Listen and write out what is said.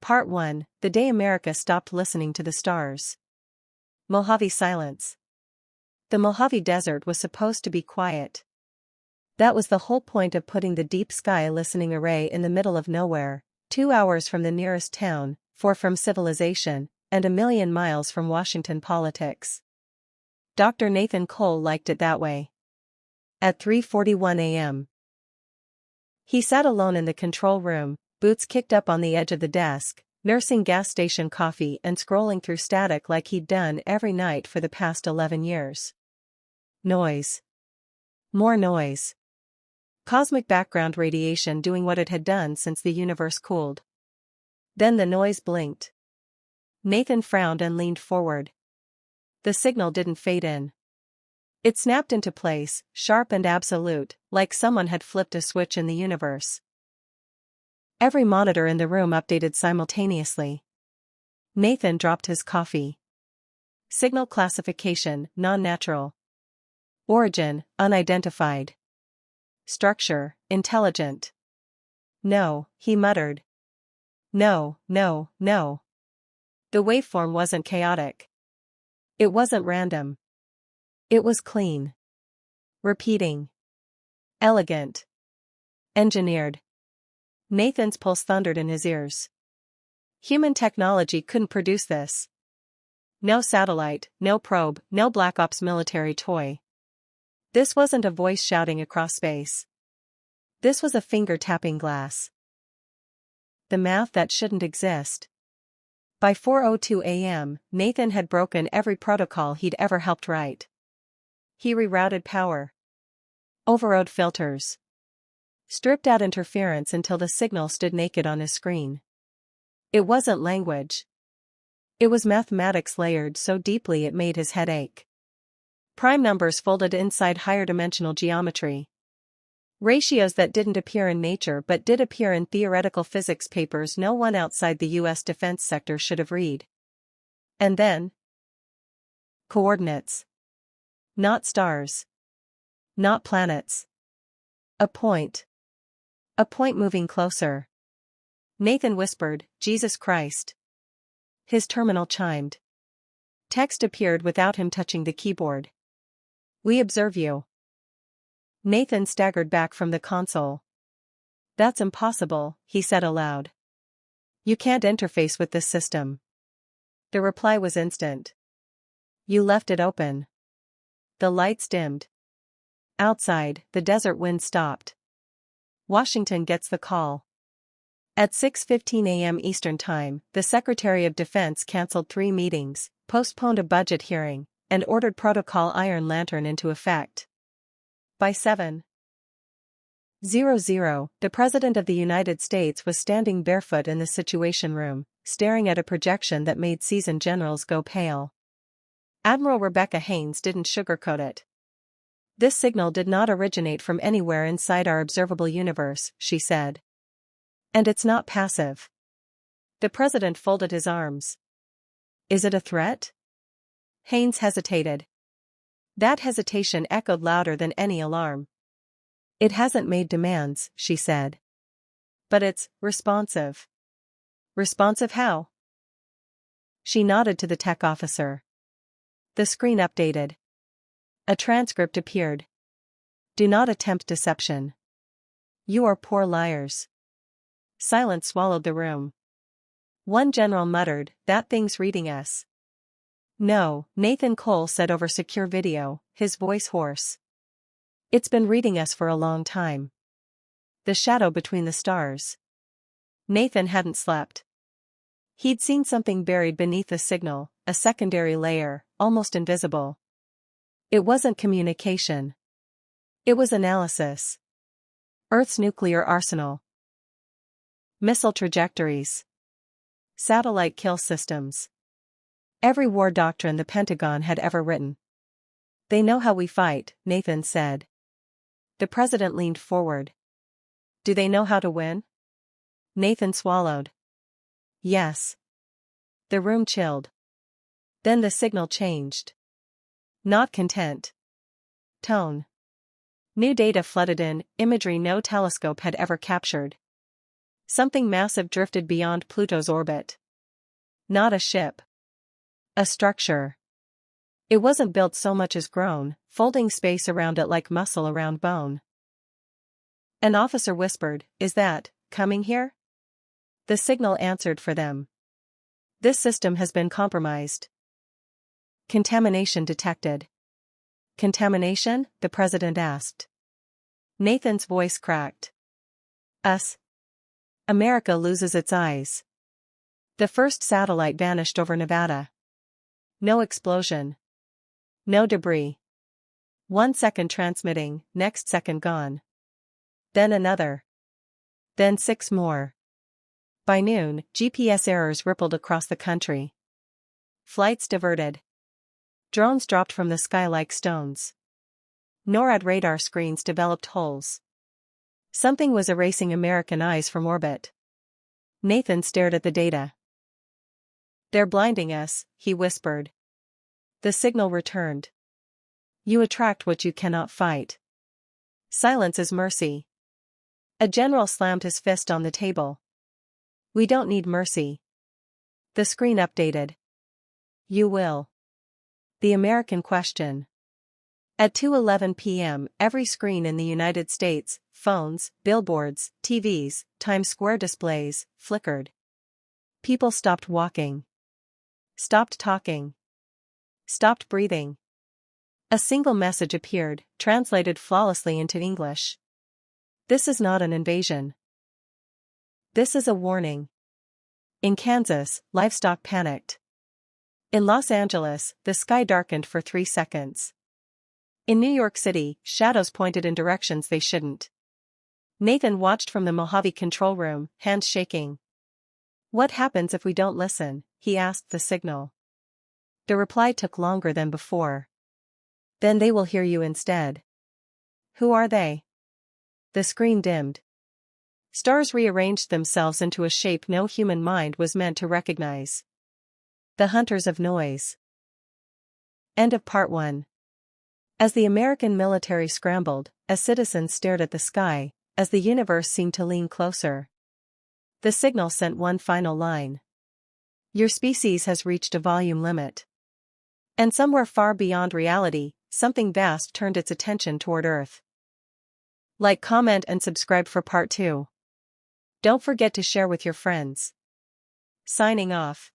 Part 1, The Day America Stopped Listening to the Stars. Mojave Silence. The Mojave Desert was supposed to be quiet. That was the whole point of putting the Deep Sky Listening Array in the middle of nowhere, 2 hours from the nearest town, 4 from civilization, and 1,000,000 miles from Washington politics. Dr. Nathan Cole liked it that way. At 3:41 a.m. he sat alone in the control room, boots kicked up on the edge of the desk, nursing gas station coffee and scrolling through static like he'd done every night for the past 11 years. Noise. More noise. Cosmic background radiation doing what it had done since the universe cooled. Then the noise blinked. Nathan frowned and leaned forward. The signal didn't fade in. It snapped into place, sharp and absolute, like someone had flipped a switch in the universe. Every monitor in the room updated simultaneously. Nathan dropped his coffee. Signal classification, non-natural. Origin, unidentified. Structure, intelligent. No, he muttered. No. The waveform wasn't chaotic. It wasn't random. It was clean. Repeating. Elegant. Engineered. Nathan's pulse thundered in his ears. Human technology couldn't produce this. No satellite, no probe, no Black Ops military toy. This wasn't a voice shouting across space. This was a finger tapping glass. The math that shouldn't exist. By 4:02 a.m., Nathan had broken every protocol he'd ever helped write. He rerouted power. Overrode filters. Stripped out interference until the signal stood naked on his screen. It wasn't language. It was mathematics layered so deeply it made his head ache. Prime numbers folded inside higher dimensional geometry. Ratios that didn't appear in nature but did appear in theoretical physics papers no one outside the U.S. defense sector should have read. And then, coordinates. Not stars. Not planets. A point. A point moving closer. Nathan whispered, "Jesus Christ." His terminal chimed. Text appeared without him touching the keyboard. "We observe you." Nathan staggered back from the console. "That's impossible," he said aloud. "You can't interface with this system." The reply was instant. "You left it open." The lights dimmed. Outside, the desert wind stopped. Washington gets the call. At 6:15 a.m. Eastern Time, the Secretary of Defense canceled 3 meetings, postponed a budget hearing, and ordered Protocol Iron Lantern into effect. By 7:00, the President of the United States was standing barefoot in the Situation Room, staring at a projection that made seasoned generals go pale. Admiral Rebecca Haynes didn't sugarcoat it. "This signal did not originate from anywhere inside our observable universe," she said. "And it's not passive." The president folded his arms. "Is it a threat?" Haynes hesitated. That hesitation echoed louder than any alarm. "It hasn't made demands," she said. "But it's responsive." "Responsive how?" She nodded to the tech officer. The screen updated. A transcript appeared. "Do not attempt deception. You are poor liars." Silence swallowed the room. One general muttered, "That thing's reading us." "No," Nathan Cole said over secure video, his voice hoarse. "It's been reading us for a long time." The shadow between the stars. Nathan hadn't slept. He'd seen something buried beneath the signal, a secondary layer, almost invisible. It wasn't communication. It was analysis. Earth's nuclear arsenal. Missile trajectories. Satellite kill systems. Every war doctrine the Pentagon had ever written. "They know how we fight," Nathan said. The president leaned forward. "Do they know how to win?" Nathan swallowed. "Yes." The room chilled. Then the signal changed. Not content. Tone. New data flooded in, imagery no telescope had ever captured. Something massive drifted beyond Pluto's orbit. Not a ship. A structure. It wasn't built so much as grown, folding space around it like muscle around bone. An officer whispered, "Is that coming here?" The signal answered for them. "This system has been compromised. Contamination detected." "Contamination?" the president asked. Nathan's voice cracked. "Us. America loses its eyes." The first satellite vanished over Nevada. No explosion. No debris. 1 second transmitting, next second gone. Then another. Then 6 more. By noon, GPS errors rippled across the country. Flights diverted. Drones dropped from the sky like stones. NORAD radar screens developed holes. Something was erasing American eyes from orbit. Nathan stared at the data. "They're blinding us," he whispered. The signal returned. "You attract what you cannot fight. Silence is mercy." A general slammed his fist on the table. "We don't need mercy." The screen updated. "You will." The American question. At 2:11 p.m., every screen in the United States, phones, billboards, TVs, Times Square displays, flickered. People stopped walking. Stopped talking. Stopped breathing. A single message appeared, translated flawlessly into English. "This is not an invasion. This is a warning." In Kansas, livestock panicked. In Los Angeles, the sky darkened for 3 seconds. In New York City, shadows pointed in directions they shouldn't. Nathan watched from the Mojave control room, hands shaking. "What happens if we don't listen?" he asked the signal. The reply took longer than before. "Then they will hear you instead." "Who are they?" The screen dimmed. Stars rearranged themselves into a shape no human mind was meant to recognize. The hunters of noise. End of part 1. As the American military scrambled, as citizens stared at the sky, as the universe seemed to lean closer, the signal sent one final line. "Your species has reached a volume limit." And somewhere far beyond reality, something vast turned its attention toward Earth. Like, comment and subscribe for part 2. Don't forget to share with your friends. Signing off.